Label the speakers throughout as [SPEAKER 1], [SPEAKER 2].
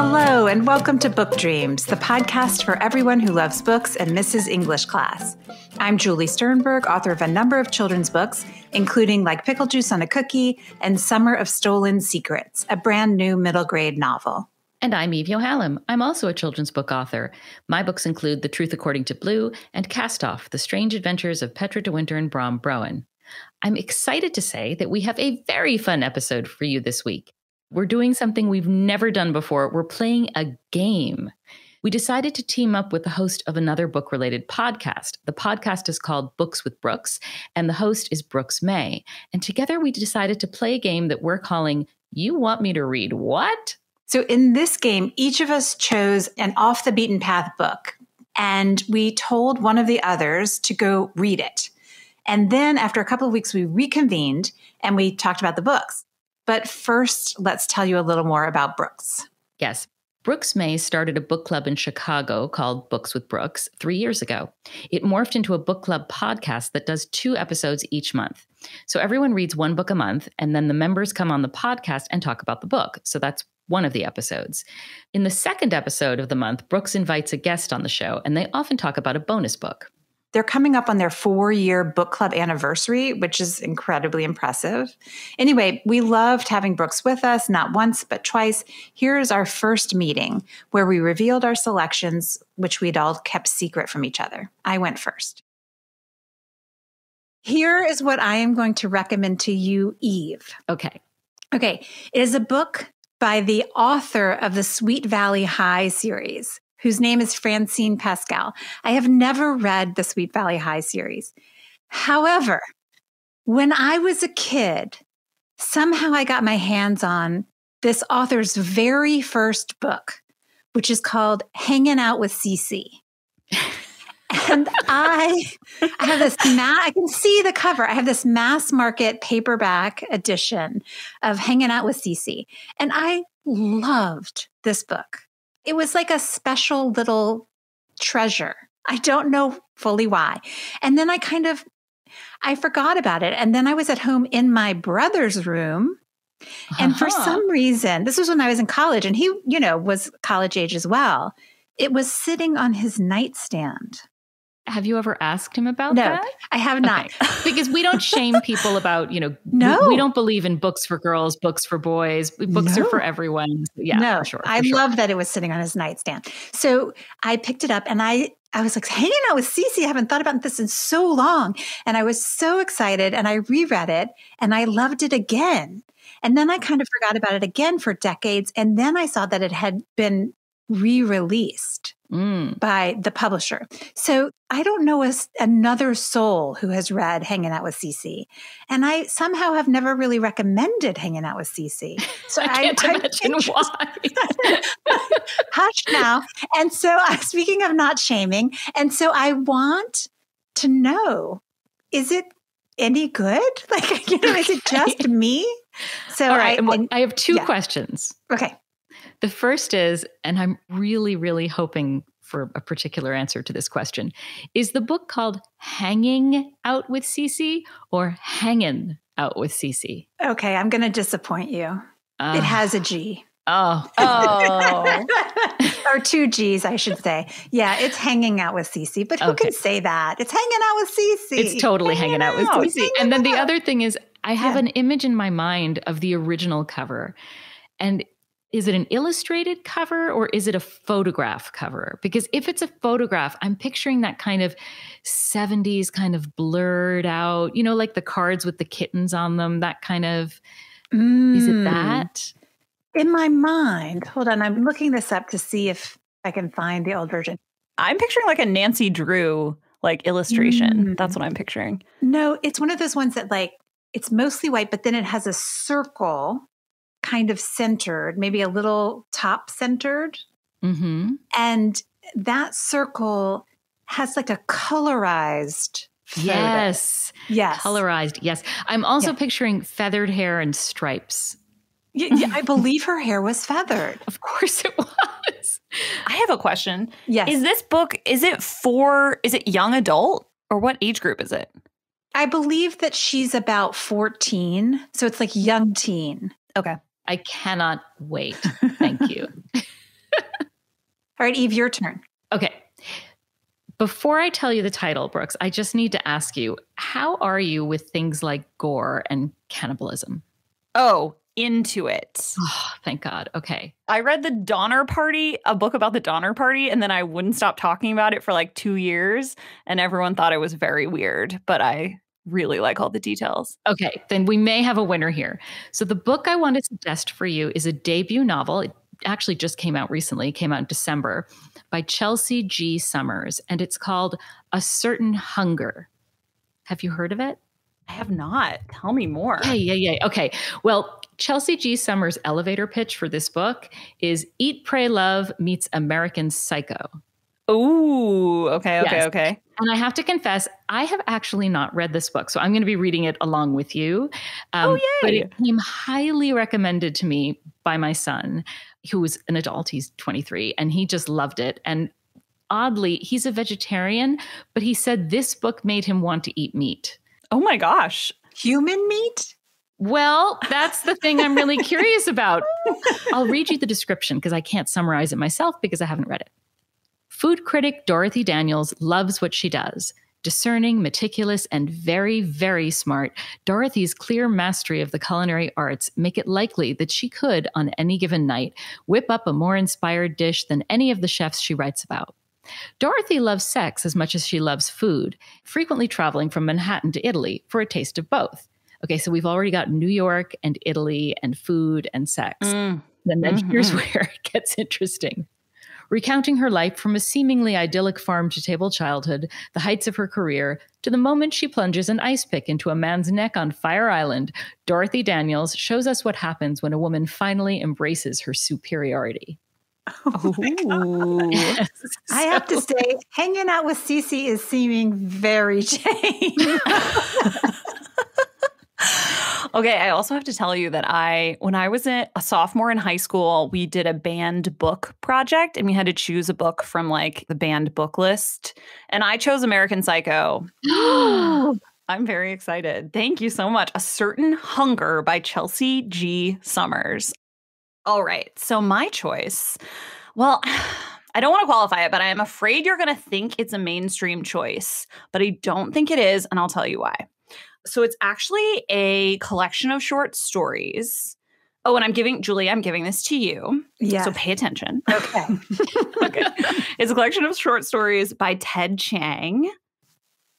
[SPEAKER 1] Hello, and welcome to Book Dreams, the podcast for everyone who loves books and misses English class. I'm Julie Sternberg, author of a number of children's books, including Like Pickle Juice on a Cookie and Summer of Stolen Secrets, a brand new middle grade novel.
[SPEAKER 2] And I'm Eve Yohalem. I'm also a children's book author. My books include The Truth According to Blue and Cast Off, The Strange Adventures of Petra de Winter and Brom Broen. I'm excited to say that we have a very fun episode for you this week. We're doing something we've never done before. We're playing a game. We decided to team up with the host of another book-related podcast. The podcast is called Books with Brookes, and the host is Brookes May. And together we decided to play a game that we're calling You Want Me to Read What?
[SPEAKER 1] So in this game, each of us chose an off-the-beaten-path book, and we told one of the others to go read it. And then after a couple of weeks, we reconvened, and we talked about the books. But first, let's tell you a little more about Brookes.
[SPEAKER 2] Yes. Brookes May started a book club in Chicago called Books with Brookes 3 years ago. It morphed into a book club podcast that does 2 episodes each month. So everyone reads one book a month, and then the members come on the podcast and talk about the book. So that's one of the episodes. In the second episode of the month, Brookes invites a guest on the show, and they often talk about a bonus book.
[SPEAKER 1] They're coming up on their 4-year book club anniversary, which is incredibly impressive. Anyway, we loved having Brookes with us, not once, but twice. Here's our first meeting where we revealed our selections, which we'd all kept secret from each other. I went first. Here is what I am going to recommend to you, Eve.
[SPEAKER 2] Okay.
[SPEAKER 1] It is a book by the author of the Sweet Valley High series, whose name is Francine Pascal. I have never read the Sweet Valley High series. However, when I was a kid, somehow I got my hands on this author's very first book, which is called Hanging Out with Cece. And I have this, I can see the cover. I have this mass market paperback edition of Hanging Out with Cece. And I loved this book. It was like a special little treasure. I don't know fully why. And then I forgot about it. And then I was at home in my brother's room. And for some reason, this was when I was in college and he, was college age as well. It was sitting on his nightstand.
[SPEAKER 2] Have you ever asked him about
[SPEAKER 1] that?
[SPEAKER 2] No,
[SPEAKER 1] I have not.
[SPEAKER 2] Okay. Because we don't shame people about,
[SPEAKER 1] no.
[SPEAKER 2] We don't believe in books for girls, books for boys. Books are for everyone. Yeah,
[SPEAKER 1] no,
[SPEAKER 2] for sure.
[SPEAKER 1] I love that it was sitting on his nightstand. So I picked it up and I was like, Hanging Out with Cece. I haven't thought about this in so long. And I was so excited and I reread it and I loved it again. And then I kind of forgot about it again for decades. And then I saw that it had been re-released by the publisher. So I don't know another soul who has read Hanging Out with Cece. And I somehow have never really recommended Hanging Out with Cece. So
[SPEAKER 2] I can't imagine why.
[SPEAKER 1] Hush now. And so speaking of not shaming, and so I want to know, is it any good? Is it just me? So
[SPEAKER 2] all right, I have 2 questions.
[SPEAKER 1] Okay.
[SPEAKER 2] The first is, and I'm really, really hoping for a particular answer to this question, is the book called Hanging Out with Cece or Hangin' Out with Cece?
[SPEAKER 1] Okay, I'm going to disappoint you. It has a G.
[SPEAKER 2] Oh.
[SPEAKER 1] Or 2 G's, I should say. Yeah, it's Hanging Out with Cece. But who can say that? It's Hanging Out with Cece.
[SPEAKER 2] It's totally Hanging Out with Cece. And then the other thing is, I have an image in my mind of the original cover. And is it an illustrated cover or is it a photograph cover? Because if it's a photograph, I'm picturing that kind of 70s kind of blurred out, like the cards with the kittens on them, that kind of, is it that?
[SPEAKER 1] In my mind, hold on, I'm looking this up to see if I can find the old version.
[SPEAKER 3] I'm picturing like a Nancy Drew illustration. That's what I'm picturing.
[SPEAKER 1] No, it's one of those ones that it's mostly white, but then it has a circle kind of centered, maybe a little top centered.
[SPEAKER 2] Mm-hmm.
[SPEAKER 1] And that circle has a colorized photo.
[SPEAKER 2] Yes. Colorized. Yes. I'm also picturing feathered hair and stripes.
[SPEAKER 1] Yeah, I believe her hair was feathered.
[SPEAKER 2] Of course it was.
[SPEAKER 3] I have a question.
[SPEAKER 1] Yes.
[SPEAKER 3] Is this book, is it young adult or what age group is it?
[SPEAKER 1] I believe that she's about 14. So it's young teen.
[SPEAKER 3] Okay.
[SPEAKER 2] I cannot wait. Thank you.
[SPEAKER 1] All right, Eve, your turn.
[SPEAKER 2] Okay. Before I tell you the title, Brooks, I just need to ask you, how are you with things like gore and cannibalism?
[SPEAKER 3] Oh, into it.
[SPEAKER 2] Oh, thank God. Okay.
[SPEAKER 3] I read The Donner Party, a book about the Donner Party, and then I wouldn't stop talking about it for like 2 years, and everyone thought it was very weird, but I really like all the details.
[SPEAKER 2] Okay, then we may have a winner here. So the book I want to suggest for you is a debut novel. It actually just came out recently, came out in December, by Chelsea G. Summers, and it's called A Certain Hunger. Have you heard of it?
[SPEAKER 3] I have not. Tell me more.
[SPEAKER 2] Yeah. Okay. Well, Chelsea G. Summers' elevator pitch for this book is Eat, Pray, Love meets American Psycho.
[SPEAKER 3] Ooh, okay.
[SPEAKER 2] And I have to confess, I have actually not read this book, so I'm going to be reading it along with you.
[SPEAKER 3] Yay!
[SPEAKER 2] But it came highly recommended to me by my son, who is an adult. He's 23, and he just loved it. And oddly, he's a vegetarian, but he said this book made him want to eat meat.
[SPEAKER 3] Oh my gosh.
[SPEAKER 1] Human meat?
[SPEAKER 2] Well, that's the thing I'm really curious about. I'll read you the description because I can't summarize it myself because I haven't read it. Food critic Dorothy Daniels loves what she does. Discerning, meticulous, and very, very smart, Dorothy's clear mastery of the culinary arts make it likely that she could, on any given night, whip up a more inspired dish than any of the chefs she writes about. Dorothy loves sex as much as she loves food, frequently traveling from Manhattan to Italy for a taste of both. Okay, so we've already got New York and Italy and food and sex. And then here's where it gets interesting. Recounting her life from a seemingly idyllic farm-to-table childhood, the heights of her career, to the moment she plunges an ice pick into a man's neck on Fire Island, Dorothy Daniels shows us what happens when a woman finally embraces her superiority.
[SPEAKER 1] Yes. I have to say, hanging out with Cece is seeming very tame.
[SPEAKER 3] Okay, I also have to tell you that when I was a sophomore in high school, we did a banned book project, and we had to choose a book from like the banned book list. And I chose American Psycho. I'm very excited. Thank you so much. A Certain Hunger by Chelsea G. Summers. All right, so my choice, well, I don't want to qualify it, but I am afraid you're going to think it's a mainstream choice, but I don't think it is, and I'll tell you why. So it's actually a collection of short stories. Oh, and I'm giving this to you.
[SPEAKER 1] Yeah.
[SPEAKER 3] So pay attention.
[SPEAKER 1] Okay.
[SPEAKER 3] Okay. It's a collection of short stories by Ted Chiang.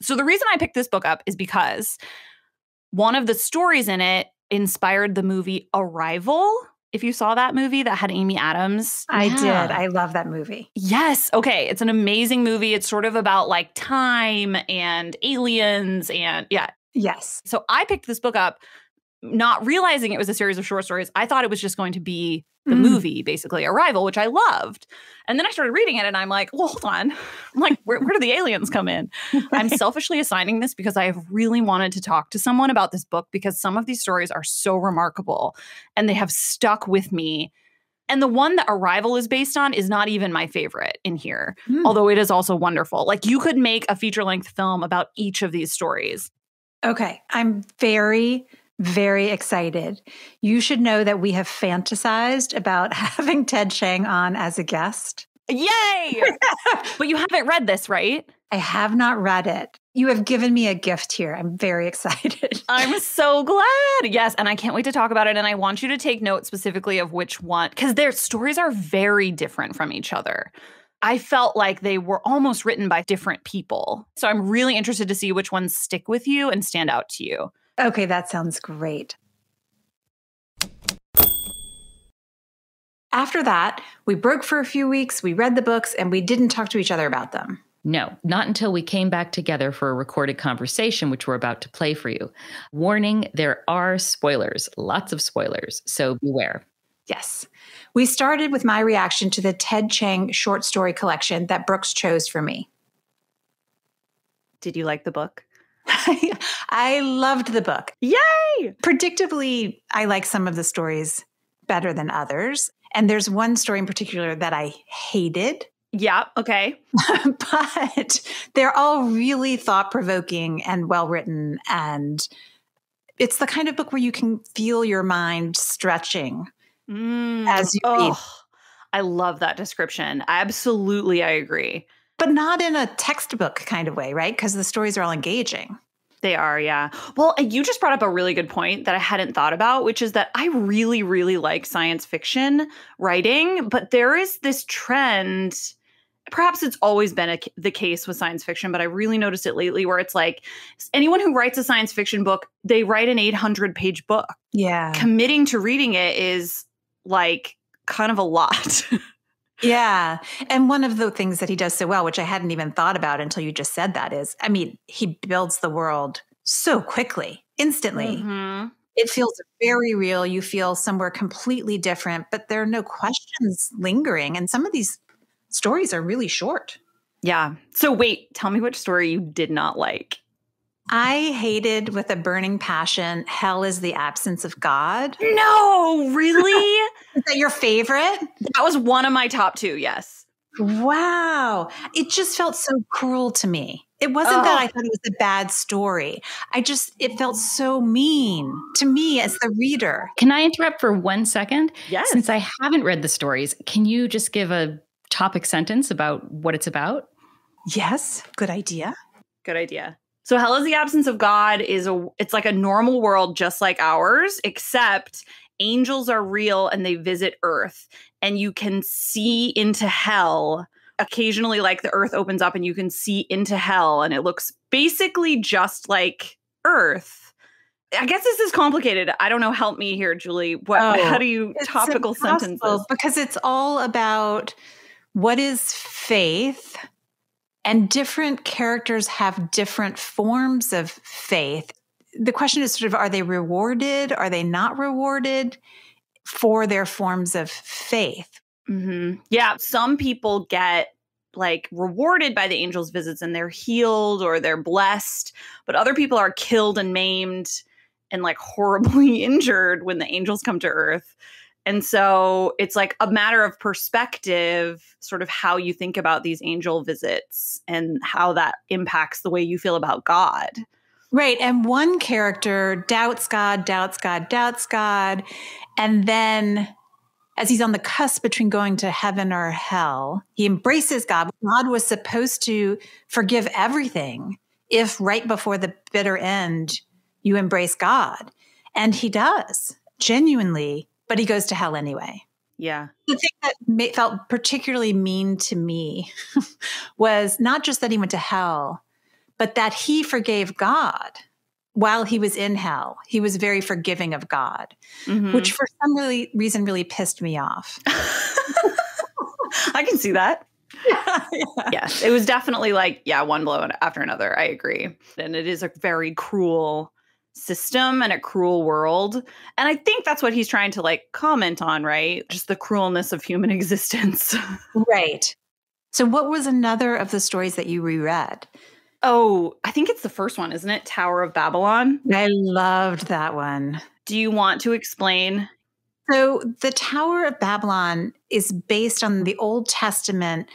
[SPEAKER 3] So the reason I picked this book up is because one of the stories in it inspired the movie Arrival. If you saw that movie that had Amy Adams.
[SPEAKER 1] I did. I love that movie.
[SPEAKER 3] Yes. Okay. It's an amazing movie. It's sort of about like time and aliens and yeah.
[SPEAKER 1] Yes.
[SPEAKER 3] So I picked this book up not realizing it was a series of short stories. I thought it was just going to be the movie, basically, Arrival, which I loved. And then I started reading it and I'm like, well, hold on. I'm like, where do the aliens come in? I'm selfishly assigning this because I have really wanted to talk to someone about this book because some of these stories are so remarkable and they have stuck with me. And the one that Arrival is based on is not even my favorite in here, although it is also wonderful. Like you could make a feature-length film about each of these stories.
[SPEAKER 1] Okay. I'm very, very excited. You should know that we have fantasized about having Ted Chiang on as a guest.
[SPEAKER 3] Yay! But you haven't read this, right?
[SPEAKER 1] I have not read it. You have given me a gift here. I'm very excited.
[SPEAKER 3] I'm so glad. Yes, and I can't wait to talk about it. And I want you to take note specifically of which one, because their stories are very different from each other. I felt like they were almost written by different people. So I'm really interested to see which ones stick with you and stand out to you.
[SPEAKER 1] Okay, that sounds great. After that, we broke for a few weeks, we read the books, and we didn't talk to each other about them.
[SPEAKER 2] No, not until we came back together for a recorded conversation, which we're about to play for you. Warning, there are spoilers, lots of spoilers, so beware.
[SPEAKER 1] Yes. We started with my reaction to the Ted Chiang short story collection that Brookes chose for me.
[SPEAKER 3] Did you like the book?
[SPEAKER 1] I loved the book.
[SPEAKER 3] Yay!
[SPEAKER 1] Predictably, I like some of the stories better than others. And there's one story in particular that I hated.
[SPEAKER 3] Yeah, okay.
[SPEAKER 1] But they're all really thought-provoking and well-written. And it's the kind of book where you can feel your mind stretching as you read.
[SPEAKER 3] I love that description. I agree.
[SPEAKER 1] But not in a textbook kind of way, right? Because the stories are all engaging.
[SPEAKER 3] They are, yeah. Well, you just brought up a really good point that I hadn't thought about, which is that I really, really like science fiction writing, but there is this trend. Perhaps it's always been the case with science fiction, but I really noticed it lately where it's like anyone who writes a science fiction book, they write an 800-page book.
[SPEAKER 1] Yeah.
[SPEAKER 3] Committing to reading it is like kind of a lot.
[SPEAKER 1] Yeah. And one of the things that he does so well, which I hadn't even thought about until you just said that is, I mean, he builds the world so quickly, instantly.
[SPEAKER 3] Mm-hmm.
[SPEAKER 1] It feels very real. You feel somewhere completely different, but there are no questions lingering. And some of these stories are really short.
[SPEAKER 3] Yeah. So wait, tell me which story you did not like.
[SPEAKER 1] I hated with a burning passion, Hell is the Absence of God.
[SPEAKER 3] No, really?
[SPEAKER 1] Is that your favorite?
[SPEAKER 3] That was one of my top 2, yes.
[SPEAKER 1] Wow. It just felt so cruel to me. It wasn't that I thought it was a bad story. It felt so mean to me as the reader.
[SPEAKER 2] Can I interrupt for 1 second?
[SPEAKER 3] Yes.
[SPEAKER 2] Since I haven't read the stories, can you just give a topic sentence about what it's about?
[SPEAKER 1] Yes. Good idea.
[SPEAKER 3] Good idea. So Hell is the Absence of God it's like a normal world just like ours, except angels are real and they visit Earth and you can see into hell. Occasionally, like the Earth opens up and you can see into hell and it looks basically just like Earth. I guess this is complicated. I don't know. Help me here, Julie. How do you topical sentences?
[SPEAKER 1] Because it's all about what is faith. And different characters have different forms of faith. The question is sort of, are they rewarded? Are they not rewarded for their forms of faith?
[SPEAKER 3] Mm-hmm. Yeah. Some people get like rewarded by the angels' visits and they're healed or they're blessed, but other people are killed and maimed and like horribly injured when the angels come to Earth. And so it's like a matter of perspective, sort of how you think about these angel visits and how that impacts the way you feel about God.
[SPEAKER 1] Right. And one character doubts God, doubts God, doubts God. And then as he's on the cusp between going to heaven or hell, he embraces God. God was supposed to forgive everything if right before the bitter end, you embrace God. And he does, genuinely. But he goes to hell anyway.
[SPEAKER 3] Yeah.
[SPEAKER 1] The thing that felt particularly mean to me was not just that he went to hell, but that he forgave God while he was in hell. He was very forgiving of God, which for some reason really pissed me off.
[SPEAKER 3] I can see that.
[SPEAKER 1] Yeah.
[SPEAKER 3] Yes. It was definitely like, one blow after another. I agree. And it is a very cruel system and a cruel world. And I think that's what he's trying to like comment on, right? Just the cruelness of human existence.
[SPEAKER 1] Right. So what was another of the stories that you reread?
[SPEAKER 3] Oh, I think it's the first one, isn't it? Tower of Babylon.
[SPEAKER 1] I loved that one.
[SPEAKER 3] Do you want to explain?
[SPEAKER 1] So the Tower of Babylon is based on the Old Testament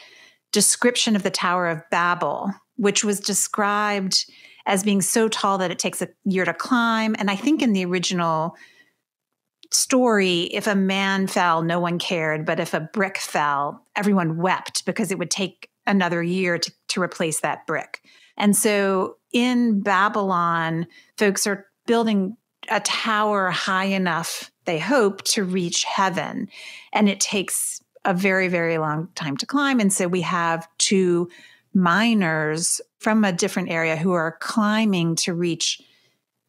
[SPEAKER 1] description of the Tower of Babel, which was described as being so tall that it takes a year to climb. And I think in the original story, if a man fell, no one cared. But if a brick fell, everyone wept because it would take another year to replace that brick. And so in Babylon, folks are building a tower high enough, they hope, to reach heaven. And it takes a very, very long time to climb. And so we have 2 miners from a different area who are climbing to reach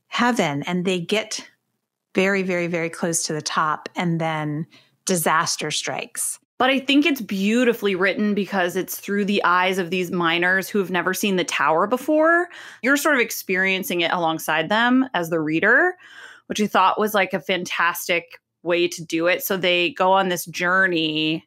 [SPEAKER 1] heaven, and they get very, very, very close to the top, and then disaster strikes.
[SPEAKER 3] But I think it's beautifully written because it's through the eyes of these miners who have never seen the tower before. You're sort of experiencing it alongside them as the reader, which I thought was like a fantastic way to do it. So they go on this journey.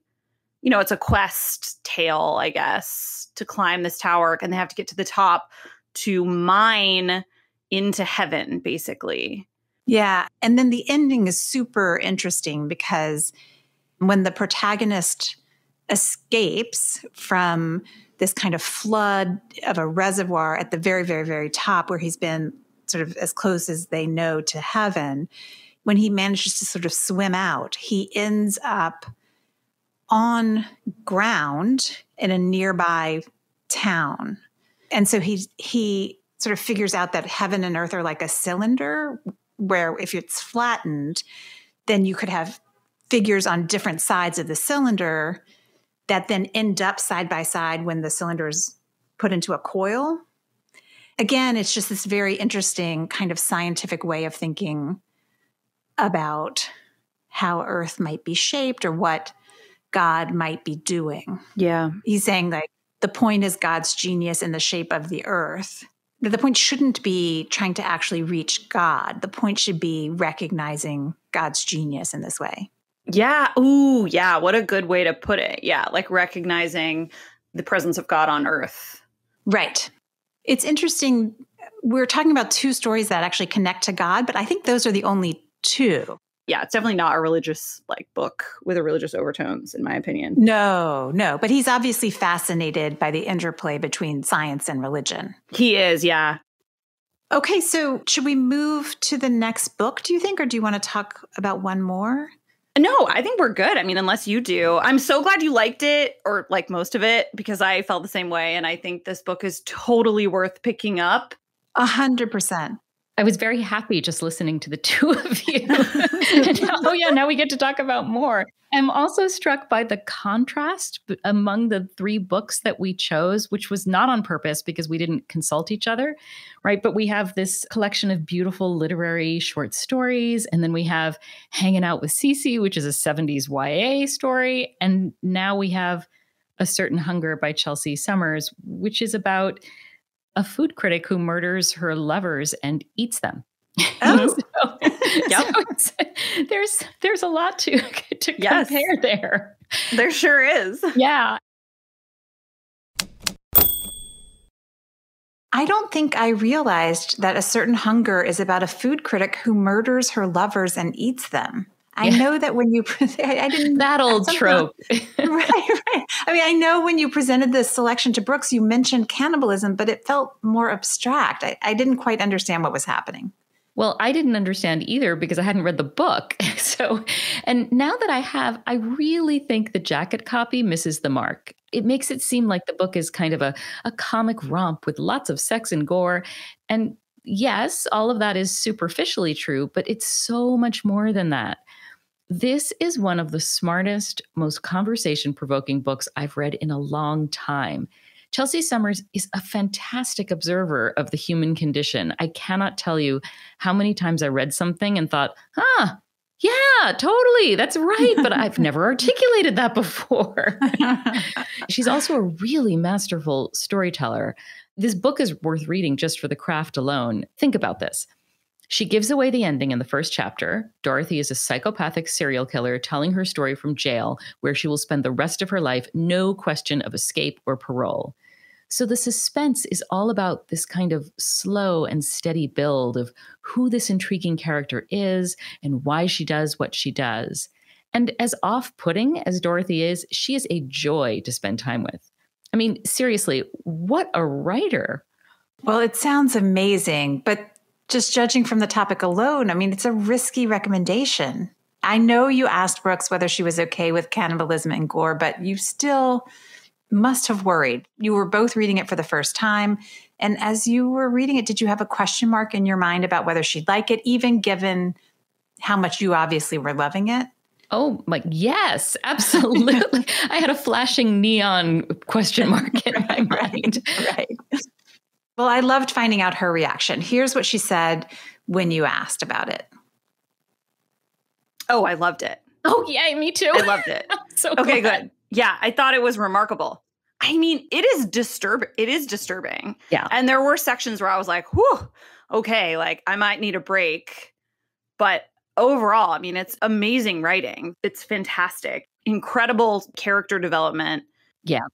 [SPEAKER 3] You know, it's a quest tale, I guess, to climb this tower, and they have to get to the top to mine into heaven, basically.
[SPEAKER 1] Yeah. And then the ending is super interesting because when the protagonist escapes from this kind of flood of a reservoir at the very, very, very top where he's been sort of as close as they know to heaven, when he manages to sort of swim out, he ends up on ground in a nearby town. And so he sort of figures out that heaven and earth are like a cylinder where if it's flattened, then you could have figures on different sides of the cylinder that then end up side by side when the cylinder is put into a coil. Again, it's just this very interesting kind of scientific way of thinking about how Earth might be shaped or what God might be doing.
[SPEAKER 3] Yeah.
[SPEAKER 1] He's saying like the point is God's genius in the shape of the Earth. The point shouldn't be trying to actually reach God. The point should be recognizing God's genius in this way.
[SPEAKER 3] Yeah. Ooh, yeah. What a good way to put it. Yeah. Like recognizing the presence of God on earth.
[SPEAKER 1] Right. It's interesting. We're talking about two stories that actually connect to God, but I think those are the only two.
[SPEAKER 3] Yeah. It's definitely not a religious book with a religious overtones, in my opinion.
[SPEAKER 1] No. But he's obviously fascinated by the interplay between science and religion.
[SPEAKER 3] He is. Yeah.
[SPEAKER 1] Okay. So should we move to the next book, do you think, or do you want to talk about one more?
[SPEAKER 3] No, I think we're good. I mean, unless you do. I'm so glad you liked it, or like most of it, because I felt the same way. And I think this book is totally worth picking up.
[SPEAKER 1] 100%.
[SPEAKER 2] I was very happy just listening to the two of you. Now we get to talk about more. I'm also struck by the contrast among the three books that we chose, which was not on purpose because we didn't consult each other, right? But we have this collection of beautiful literary short stories. And then we have Hanging Out with Cece, which is a 70s YA story. And now we have A Certain Hunger by Chelsea Summers, which is about a food critic who murders her lovers and eats them.
[SPEAKER 1] Oh,
[SPEAKER 2] So there's a lot to compare there.
[SPEAKER 3] There sure is.
[SPEAKER 2] Yeah.
[SPEAKER 1] I don't think I realized that A Certain Hunger is about a food critic who murders her lovers and eats them. I know that when you, I didn't.
[SPEAKER 2] That old trope.
[SPEAKER 1] Right. I mean, I know when you presented this selection to Brookes, you mentioned cannibalism, but it felt more abstract. I didn't quite understand what was happening.
[SPEAKER 2] Well, I didn't understand either because I hadn't read the book. And now that I have, I really think the jacket copy misses the mark. It makes it seem like the book is kind of a comic romp with lots of sex and gore. And yes, all of that is superficially true, but it's so much more than that. This is one of the smartest, most conversation-provoking books I've read in a long time. Chelsea Summers is a fantastic observer of the human condition. I cannot tell you how many times I read something and thought, yeah, totally, that's right, but I've never articulated that before. She's also a really masterful storyteller. This book is worth reading just for the craft alone. Think about this. She gives away the ending in the first chapter. Dorothy is a psychopathic serial killer telling her story from jail, where she will spend the rest of her life, no question of escape or parole. So the suspense is all about this kind of slow and steady build of who this intriguing character is and why she does what she does. And as off-putting as Dorothy is, she is a joy to spend time with. I mean, seriously, what a writer.
[SPEAKER 1] Well, it sounds amazing, but just judging from the topic alone, I mean, it's a risky recommendation. I know you asked Brookes whether she was okay with cannibalism and gore, but you still must have worried. You were both reading it for the first time. And as you were reading it, did you have a question mark in your mind about whether she'd like it, even given how much you obviously were loving it?
[SPEAKER 2] Oh, yes, absolutely. I had a flashing neon question mark in my mind.
[SPEAKER 1] Right. Well, I loved finding out her reaction. Here's what she said when you asked about it.
[SPEAKER 3] Oh, I loved it.
[SPEAKER 2] Oh, yay, me too.
[SPEAKER 3] I loved it.
[SPEAKER 2] So
[SPEAKER 3] okay,
[SPEAKER 2] glad.
[SPEAKER 3] good. Yeah, I thought it was remarkable. I mean, it is disturbing. It is disturbing.
[SPEAKER 2] Yeah.
[SPEAKER 3] And there were sections where I was like, whew, okay, like I might need a break. But overall, I mean, it's amazing writing. It's fantastic. Incredible character development.
[SPEAKER 2] Yeah.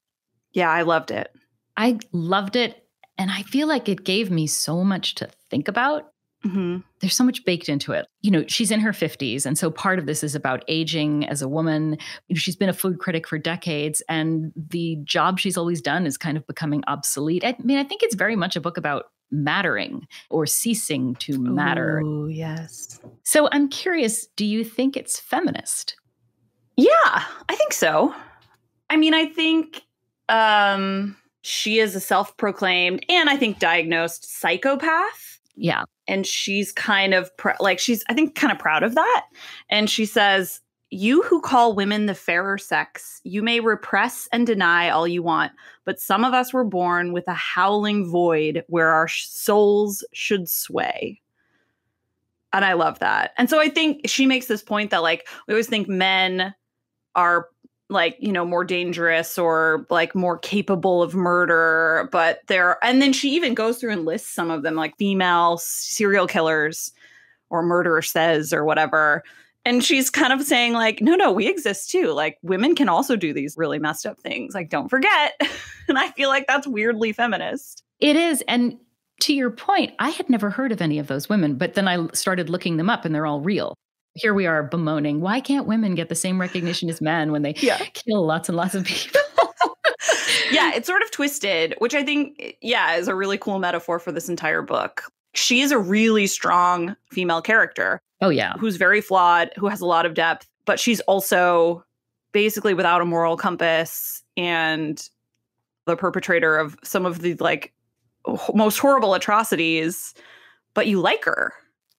[SPEAKER 3] Yeah, I loved it.
[SPEAKER 2] I loved it. And I feel like it gave me so much to think about.
[SPEAKER 3] Mm-hmm.
[SPEAKER 2] There's so much baked into it. You know, she's in her 50s. And so part of this is about aging as a woman. She's been a food critic for decades. And the job she's always done is kind of becoming obsolete. I mean, I think it's very much a book about mattering or ceasing to matter.
[SPEAKER 3] Oh, yes.
[SPEAKER 2] So I'm curious, do you think it's feminist?
[SPEAKER 3] Yeah, I think so. I mean, I think she is a self-proclaimed and I think diagnosed psychopath.
[SPEAKER 2] Yeah.
[SPEAKER 3] And she's kind of she's, I think, kind of proud of that. And she says, "You who call women the fairer sex, you may repress and deny all you want, but some of us were born with a howling void where our souls should sway." And I love that. And so I think she makes this point that, like, we always think men are, like, you know, more dangerous or like more capable of murder, but and then she even goes through and lists some of them, like female serial killers or murderesses or whatever. And she's kind of saying, like, no, we exist too. Like, women can also do these really messed up things. Like, don't forget. And I feel like that's weirdly feminist.
[SPEAKER 2] It is. And to your point, I had never heard of any of those women, but then I started looking them up and they're all real. Here we are bemoaning, why can't women get the same recognition as men when they kill lots and lots of people?
[SPEAKER 3] Yeah, it's sort of twisted, which I think, is a really cool metaphor for this entire book. She is a really strong female character.
[SPEAKER 2] Oh, yeah.
[SPEAKER 3] Who's very flawed, who has a lot of depth, but she's also basically without a moral compass and the perpetrator of some of the, like, most horrible atrocities, but you like her.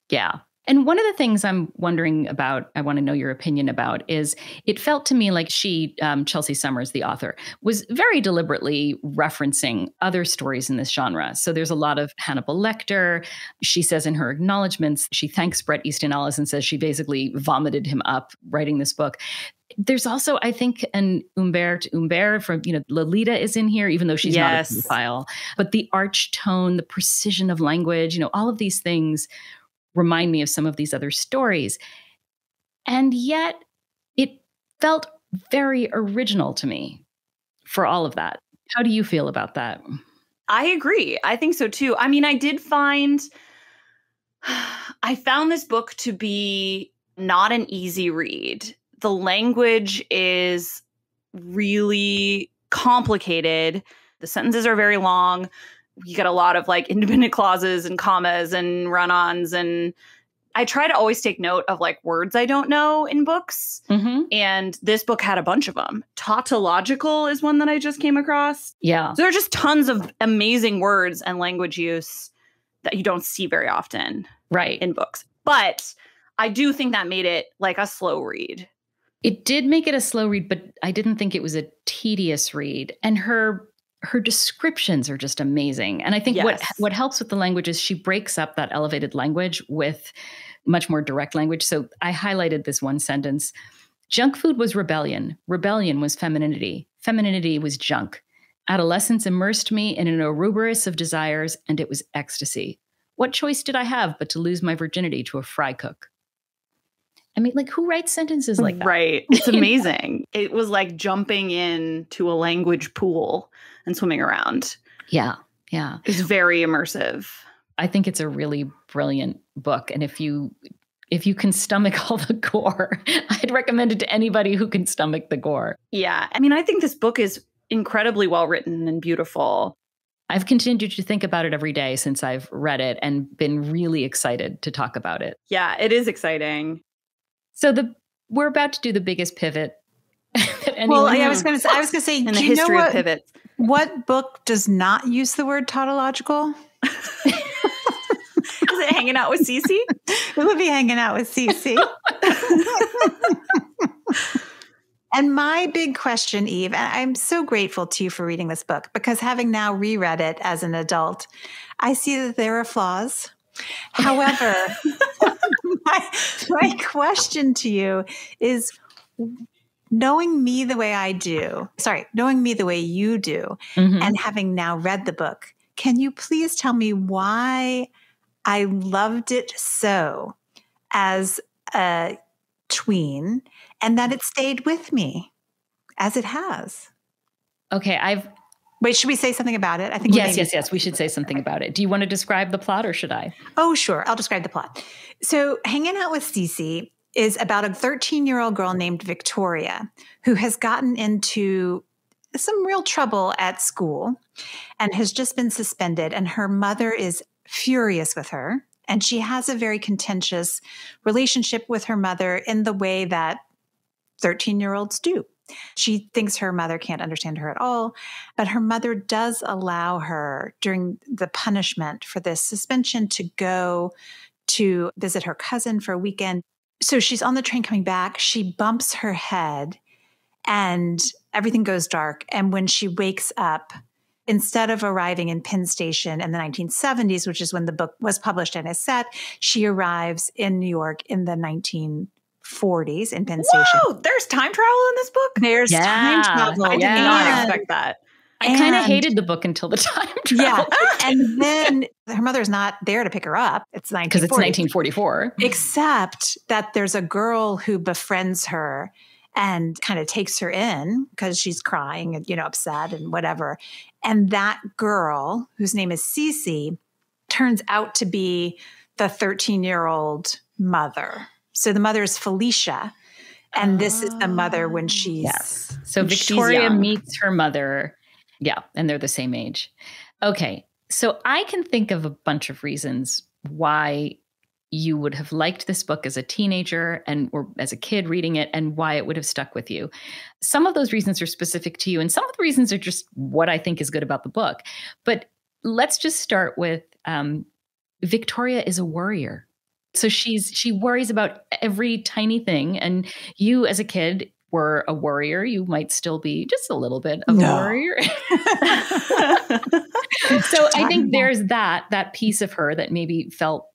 [SPEAKER 2] Yeah. And one of the things I'm wondering about, I want to know your opinion about, is it felt to me like she, Chelsea Summers, the author, was very deliberately referencing other stories in this genre. So there's a lot of Hannibal Lecter. She says in her acknowledgments, she thanks Bret Easton Ellis and says she basically vomited him up writing this book. There's also, I think, an Humbert from, Lolita is in here, even though she's not a pedophile. But the arch tone, the precision of language, all of these things remind me of some of these other stories. And yet it felt very original to me for all of that. How do you feel about that?
[SPEAKER 3] I agree. I think so too. I mean, I found this book to be not an easy read. The language is really complicated. The sentences are very long. You get a lot of, like, independent clauses and commas and run-ons. And I try to always take note of, like, words I don't know in books. Mm-hmm. And this book had a bunch of them. Tautological is one that I just came across.
[SPEAKER 2] Yeah.
[SPEAKER 3] So there are just tons of amazing words and language use that you don't see very often in books. But I do think that made it, like, a slow read.
[SPEAKER 2] It did make it a slow read, but I didn't think it was a tedious read. And her descriptions are just amazing. And I think what helps with the language is she breaks up that elevated language with much more direct language. So I highlighted this one sentence. Junk food was rebellion. Rebellion was femininity. Femininity was junk. Adolescence immersed me in an Ouroboros of desires, and it was ecstasy. What choice did I have but to lose my virginity to a fry cook? I mean, like, who writes sentences like that?
[SPEAKER 3] Right. It's amazing. It was like jumping into a language pool and swimming around.
[SPEAKER 2] Yeah. Yeah.
[SPEAKER 3] It's very immersive.
[SPEAKER 2] I think it's a really brilliant book. And if you can stomach all the gore, I'd recommend it to anybody who can stomach the gore.
[SPEAKER 3] Yeah. I mean, I think this book is incredibly well written and beautiful.
[SPEAKER 2] I've continued to think about it every day since I've read it and been really excited to talk about it.
[SPEAKER 3] Yeah, it is exciting.
[SPEAKER 2] So we're about to do the biggest pivot.
[SPEAKER 1] I was going to say,
[SPEAKER 3] in the history of pivots.
[SPEAKER 1] What book does not use the word tautological?
[SPEAKER 3] Is it Hanging Out with Cece?
[SPEAKER 1] It would be Hanging Out with Cece. And my big question, Eve, and I'm so grateful to you for reading this book, because having now reread it as an adult, I see that there are flaws. However, my question to you is, knowing me the way you do, mm-hmm. and having now read the book, can you please tell me why I loved it so as a tween and that it stayed with me as it has?
[SPEAKER 2] Okay,
[SPEAKER 1] Wait, should we say something about it? I think
[SPEAKER 2] yes. We should say something about it. Do you want to describe the plot, or should I?
[SPEAKER 1] Oh, sure. I'll describe the plot. So, Hanging Out with Cece is about a 13-year-old girl named Victoria who has gotten into some real trouble at school and has just been suspended. And her mother is furious with her. And she has a very contentious relationship with her mother in the way that 13-year-olds do. She thinks her mother can't understand her at all, but her mother does allow her during the punishment for this suspension to go to visit her cousin for a weekend. So she's on the train coming back. She bumps her head and everything goes dark. And when she wakes up, instead of arriving in Penn Station in the 1970s, which is when the book was published and is set, she arrives in New York in the 1940s in Penn Station.
[SPEAKER 3] Whoa, there's time travel in this book?
[SPEAKER 1] There's time travel.
[SPEAKER 3] I did not expect that.
[SPEAKER 2] I kind of hated the book until the time travel.
[SPEAKER 1] Yeah. And then her mother's not there to pick her up. It's 1940.
[SPEAKER 2] Because it's 1944.
[SPEAKER 1] Except that there's a girl who befriends her and kind of takes her in because she's crying and, upset and whatever. And that girl, whose name is Cece, turns out to be the 13-year-old mother. So the mother is Felicia. And this is the mother when she's
[SPEAKER 2] Yes. So Victoria meets her mother. Yeah. And they're the same age. Okay. So I can think of a bunch of reasons why you would have liked this book as a teenager or as a kid reading it, and why it would have stuck with you. Some of those reasons are specific to you, and some of the reasons are just what I think is good about the book. But let's just start with Victoria is a worrier. So she worries about every tiny thing, and you as a kid were a worrier. You might still be just a little bit of a worrier. So I think there's that piece of her that maybe felt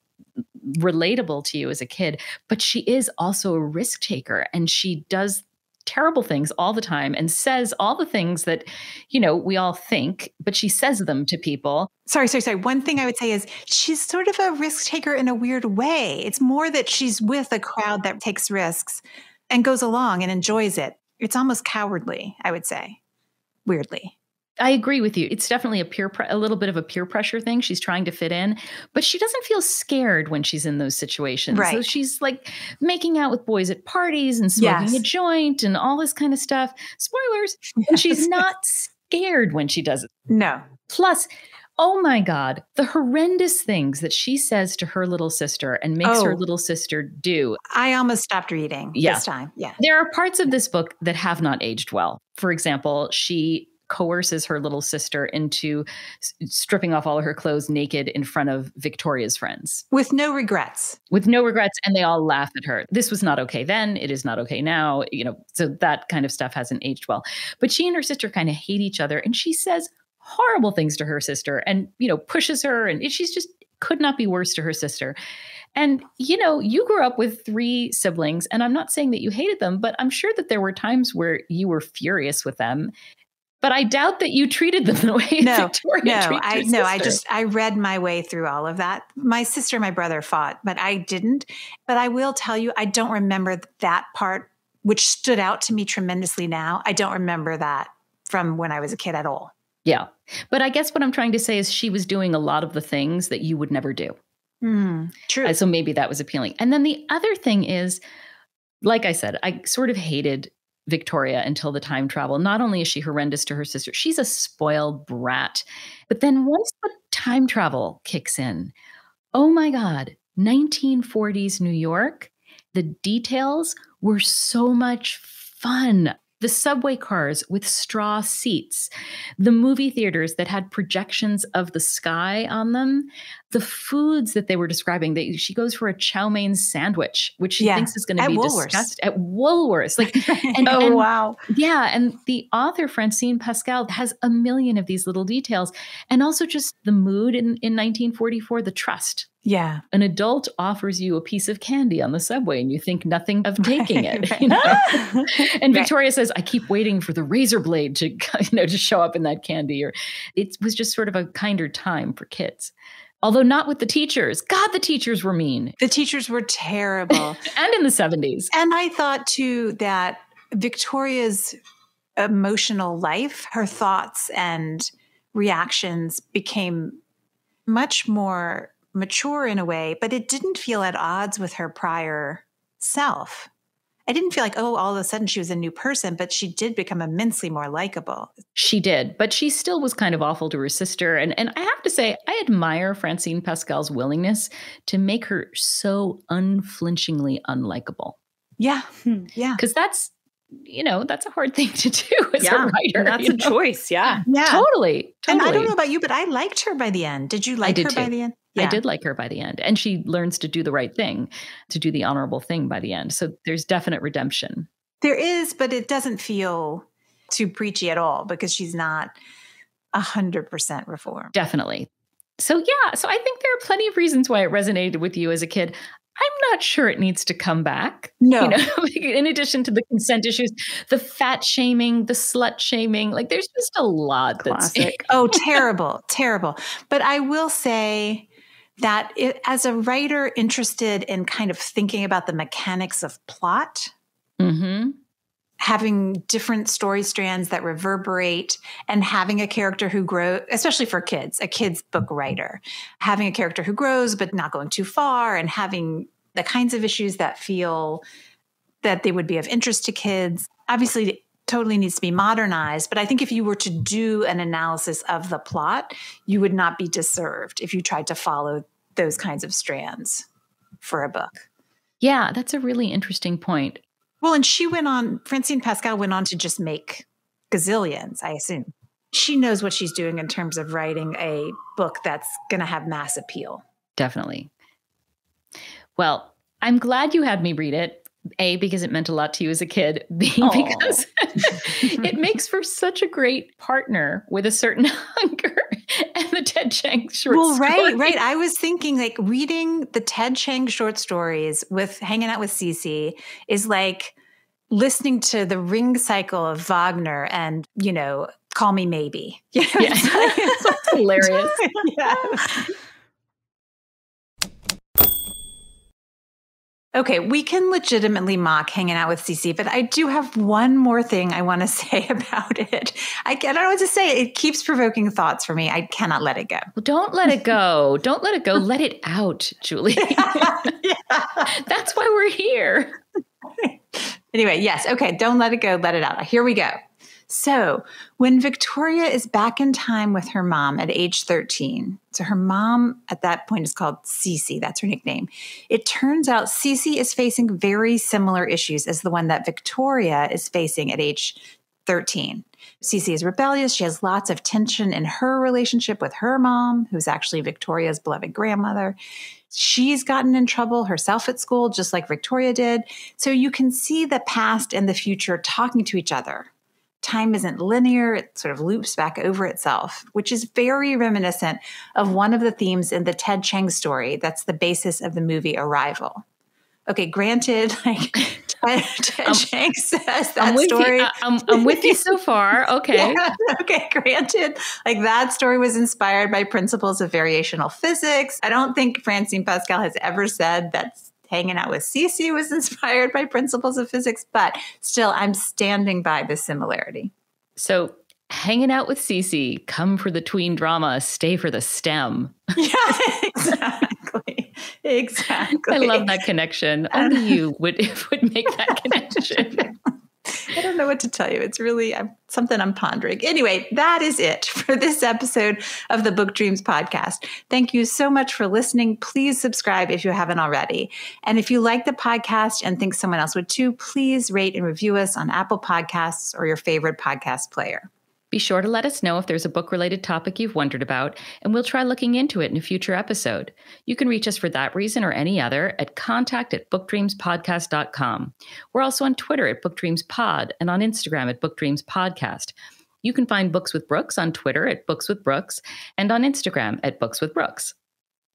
[SPEAKER 2] relatable to you as a kid, but she is also a risk taker, and she does terrible things all the time and says all the things that, we all think, but she says them to people.
[SPEAKER 1] Sorry. One thing I would say is she's sort of a risk taker in a weird way. It's more that she's with a crowd that takes risks and goes along and enjoys it. It's almost cowardly, I would say, weirdly.
[SPEAKER 2] I agree with you. It's definitely a little bit of a peer pressure thing. She's trying to fit in, but she doesn't feel scared when she's in those situations.
[SPEAKER 1] Right.
[SPEAKER 2] So she's like making out with boys at parties and smoking a joint and all this kind of stuff. Spoilers. And she's not scared when she does it.
[SPEAKER 1] No.
[SPEAKER 2] Plus, oh my God, the horrendous things that she says to her little sister and makes her little sister do.
[SPEAKER 1] I almost stopped reading this time. Yeah.
[SPEAKER 2] There are parts of this book that have not aged well. For example, she coerces her little sister into stripping off all of her clothes naked in front of Victoria's friends.
[SPEAKER 1] With no regrets.
[SPEAKER 2] And they all laugh at her. This was not okay then. It is not okay now. So that kind of stuff hasn't aged well. But she and her sister kind of hate each other. And she says horrible things to her sister and, pushes her. And she's just could not be worse to her sister. And, you grew up with 3 siblings. And I'm not saying that you hated them, but I'm sure that there were times where you were furious with them. But I doubt that you treated them the way Victoria treats your sister.
[SPEAKER 1] I read my way through all of that. My sister and my brother fought, but I didn't. But I will tell you, I don't remember that part, which stood out to me tremendously now. I don't remember that from when I was a kid at all.
[SPEAKER 2] Yeah. But I guess what I'm trying to say is she was doing a lot of the things that you would never do.
[SPEAKER 1] True.
[SPEAKER 2] So maybe that was appealing. And then the other thing is, like I said, I sort of hated Victoria until the time travel. Not only is she horrendous to her sister, she's a spoiled brat. But then once the time travel kicks in, oh my God, 1940s New York, the details were so much fun. The subway cars with straw seats, the movie theaters that had projections of the sky on them, the foods that they were describing. She goes for a chow mein sandwich, which she thinks is going to be disgusting at Woolworths.
[SPEAKER 1] Wow.
[SPEAKER 2] Yeah. And the author, Francine Pascal, has a million of these little details. And also just the mood in 1944, the trust.
[SPEAKER 1] Yeah.
[SPEAKER 2] An adult offers you a piece of candy on the subway and you think nothing of taking it. And Victoria says, I keep waiting for the razor blade to, to show up in that candy. Or it was just sort of a kinder time for kids. Although not with the teachers. God, the teachers were mean.
[SPEAKER 1] The teachers were terrible.
[SPEAKER 2] And in the 70s.
[SPEAKER 1] And I thought too that Victoria's emotional life, her thoughts and reactions became much more mature in a way, but it didn't feel at odds with her prior self. I didn't feel like, all of a sudden she was a new person, but she did become immensely more likable.
[SPEAKER 2] She did, but she still was kind of awful to her sister. And I have to say, I admire Francine Pascal's willingness to make her so unflinchingly unlikable.
[SPEAKER 1] Yeah. Yeah.
[SPEAKER 2] Because that's that's a hard thing to do as a writer.
[SPEAKER 3] That's a choice. Yeah.
[SPEAKER 2] Totally.
[SPEAKER 1] And I don't know about you, but I liked her by the end. Did you like her by the end?
[SPEAKER 2] Yeah. I did like her by the end. And she learns to do the right thing, to do the honorable thing by the end. So there's definite redemption.
[SPEAKER 1] There is, but it doesn't feel too preachy at all because she's not 100% reformed.
[SPEAKER 2] Definitely. So I think there are plenty of reasons why it resonated with you as a kid. I'm not sure it needs to come back.
[SPEAKER 1] No.
[SPEAKER 2] In addition to the consent issues, the fat shaming, the slut shaming, there's just a lot
[SPEAKER 3] Classic.
[SPEAKER 1] Oh, terrible, terrible. But I will say that as a writer interested in kind of thinking about the mechanics of plot, having different story strands that reverberate and having a character who grows, especially for kids, a kid's book writer, having a character who grows but not going too far and having the kinds of issues that feel that they would be of interest to kids. Obviously, it totally needs to be modernized. But I think if you were to do an analysis of the plot, you would not be deserved if you tried to follow those kinds of strands for a book.
[SPEAKER 2] Yeah, that's a really interesting point.
[SPEAKER 1] Well, and Francine Pascal went on to just make gazillions, I assume. She knows what she's doing in terms of writing a book that's going to have mass appeal.
[SPEAKER 2] Definitely. Well, I'm glad you had me read it. A, because it meant a lot to you as a kid. B, because it makes for such a great partner with a certain hunger and the Ted Chiang short stories.
[SPEAKER 1] Right. I was thinking reading the Ted Chiang short stories with hanging out with Cece is like listening to the Ring cycle of Wagner and, Call Me Maybe.
[SPEAKER 2] Yeah. It's hilarious.
[SPEAKER 1] Yeah. Okay, we can legitimately mock hanging out with Cece, but I do have one more thing I want to say about it. I don't know what to say. It keeps provoking thoughts for me. I cannot let it go.
[SPEAKER 2] Well, don't let it go. Don't let it go. Let it out, Julie. That's why we're here.
[SPEAKER 1] Anyway, yes. Okay, don't let it go. Let it out. Here we go. So when Victoria is back in time with her mom at age 13, so her mom at that point is called Cece, that's her nickname. It turns out Cece is facing very similar issues as the one that Victoria is facing at age 13. Cece is rebellious. She has lots of tension in her relationship with her mom, who's actually Victoria's beloved grandmother. She's gotten in trouble herself at school, just like Victoria did. So you can see the past and the future talking to each other. Time isn't linear. It sort of loops back over itself, which is very reminiscent of one of the themes in the Ted Chiang story that's the basis of the movie Arrival. Okay, granted, Ted Chiang says that story.
[SPEAKER 2] I'm with you so far. Okay.
[SPEAKER 1] Yeah, okay, granted, that story was inspired by principles of variational physics. I don't think Francine Pascal has ever said that hanging out with Cece was inspired by principles of physics, but still, I'm standing by the similarity.
[SPEAKER 2] So, hanging out with Cece, come for the tween drama, stay for the STEM.
[SPEAKER 1] Yeah, exactly.
[SPEAKER 2] I love that connection. Only you would make that connection.
[SPEAKER 1] I don't know what to tell you. It's really something I'm pondering. Anyway, that is it for this episode of the Book Dreams podcast. Thank you so much for listening. Please subscribe if you haven't already. And if you like the podcast and think someone else would too, please rate and review us on Apple Podcasts or your favorite podcast player.
[SPEAKER 2] Be sure to let us know if there's a book-related topic you've wondered about, and we'll try looking into it in a future episode. You can reach us for that reason or any other at contact@bookdreamspodcast.com. We're also on Twitter at BookDreamsPod and on Instagram at BookDreamsPodcast. You can find Books with Brookes on Twitter at BooksWithBrookes and on Instagram at BooksWithBrookes.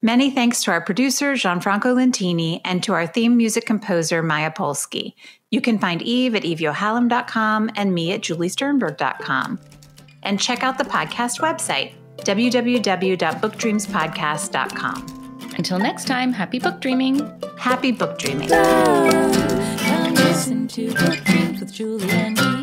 [SPEAKER 1] Many thanks to our producer, Gianfranco Lentini, and to our theme music composer, Maya Polsky. You can find Eve at eveyohalem.com and me at juliesternberg.com. And check out the podcast website, www.bookdreamspodcast.com.
[SPEAKER 2] Until next time, happy book dreaming.
[SPEAKER 1] Happy book dreaming.
[SPEAKER 2] Come listen to Book Dreams with Julie and Eve.